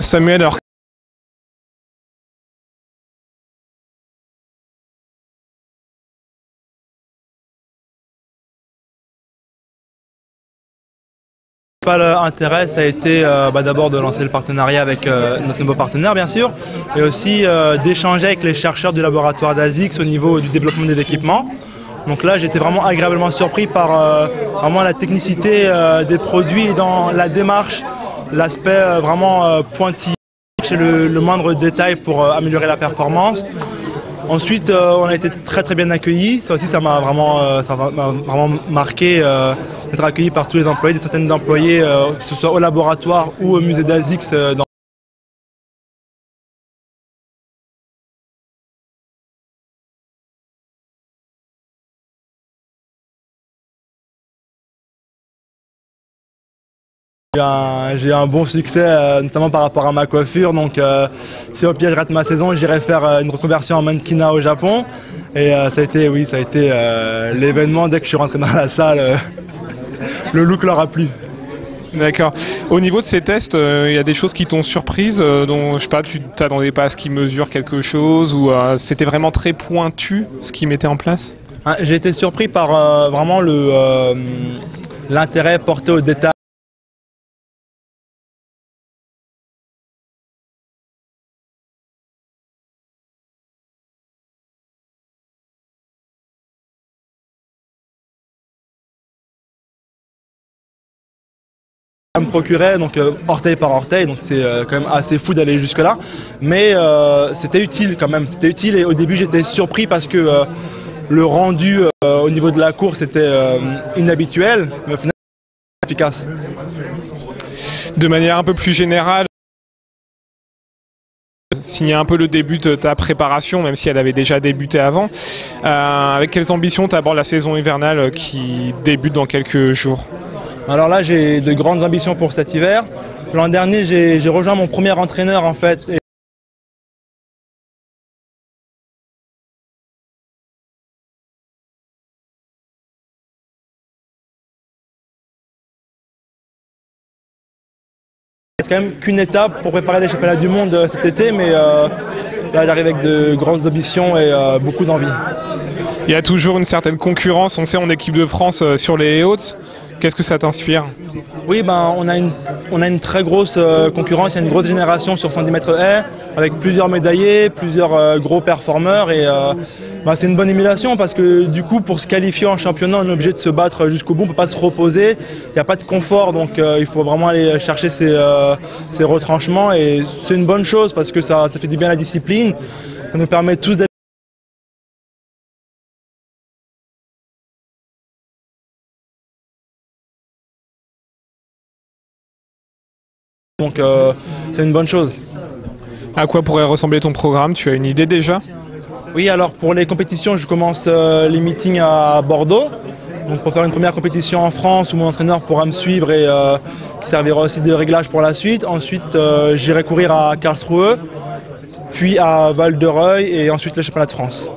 Samuel, alors L'intérêt, ça a été d'abord de lancer le partenariat avec notre nouveau partenaire, bien sûr, et aussi d'échanger avec les chercheurs du laboratoire d'ASICS au niveau du développement des équipements. Donc là, j'étais vraiment agréablement surpris par vraiment la technicité des produits dans la démarche, l'aspect vraiment pointillé, chez le moindre détail pour améliorer la performance. Ensuite, on a été très bien accueillis. Ça aussi, ça m'a vraiment marqué d'être accueilli par tous les employés, des centaines d'employés, que ce soit au laboratoire ou au musée d'ASICS. J'ai eu un bon succès, notamment par rapport à ma coiffure. Donc, si au pire je rate ma saison, j'irai faire une reconversion en mannequinat au Japon. Et ça a été l'événement dès que je suis rentré dans la salle. Le look leur a plu. d'accord. Au niveau de ces tests, il y a des choses qui t'ont surprise, dont je sais pas, tu t'attendais pas à ce qu'ils mesurent quelque chose, ou c'était vraiment très pointu ce qu'ils mettaient en place? J'ai été surpris par vraiment l'intérêt porté au détail. À me procurer, donc orteil par orteil, donc c'est quand même assez fou d'aller jusque là, mais c'était utile quand même, c'était utile. Et au début j'étais surpris parce que le rendu au niveau de la course était inhabituel, mais au final c'était efficace. De manière un peu plus générale, signer un peu le début de ta préparation, même si elle avait déjà débuté avant, avec quelles ambitions tu abordes la saison hivernale qui débute dans quelques jours? Alors là, j'ai de grandes ambitions pour cet hiver. L'an dernier, j'ai rejoint mon premier entraîneur en fait. C'est quand même qu'une étape pour préparer les championnats du monde cet été, mais là j'arrive avec de grandes ambitions et beaucoup d'envie. Il y a toujours une certaine concurrence, on sait, en équipe de France sur les hautes. Qu'est-ce que ça t'inspire? Oui, on a une très grosse concurrence, il y a une grosse génération sur 110 mètres haies, avec plusieurs médaillés, plusieurs gros performeurs, et c'est une bonne émulation parce que du coup, pour se qualifier en championnat, on est obligé de se battre jusqu'au bout, on ne peut pas se reposer, il n'y a pas de confort, donc il faut vraiment aller chercher ces retranchements, et c'est une bonne chose parce que ça fait du bien à la discipline, ça nous permet tous d'être. Donc c'est une bonne chose. À quoi pourrait ressembler ton programme? Tu as une idée déjà? Oui, alors pour les compétitions, je commence les meetings à Bordeaux. Donc pour faire une première compétition en France où mon entraîneur pourra me suivre et qui servira aussi de réglage pour la suite. Ensuite, j'irai courir à Karlsruhe, puis à Val-de-Reuil et ensuite le championnat de France.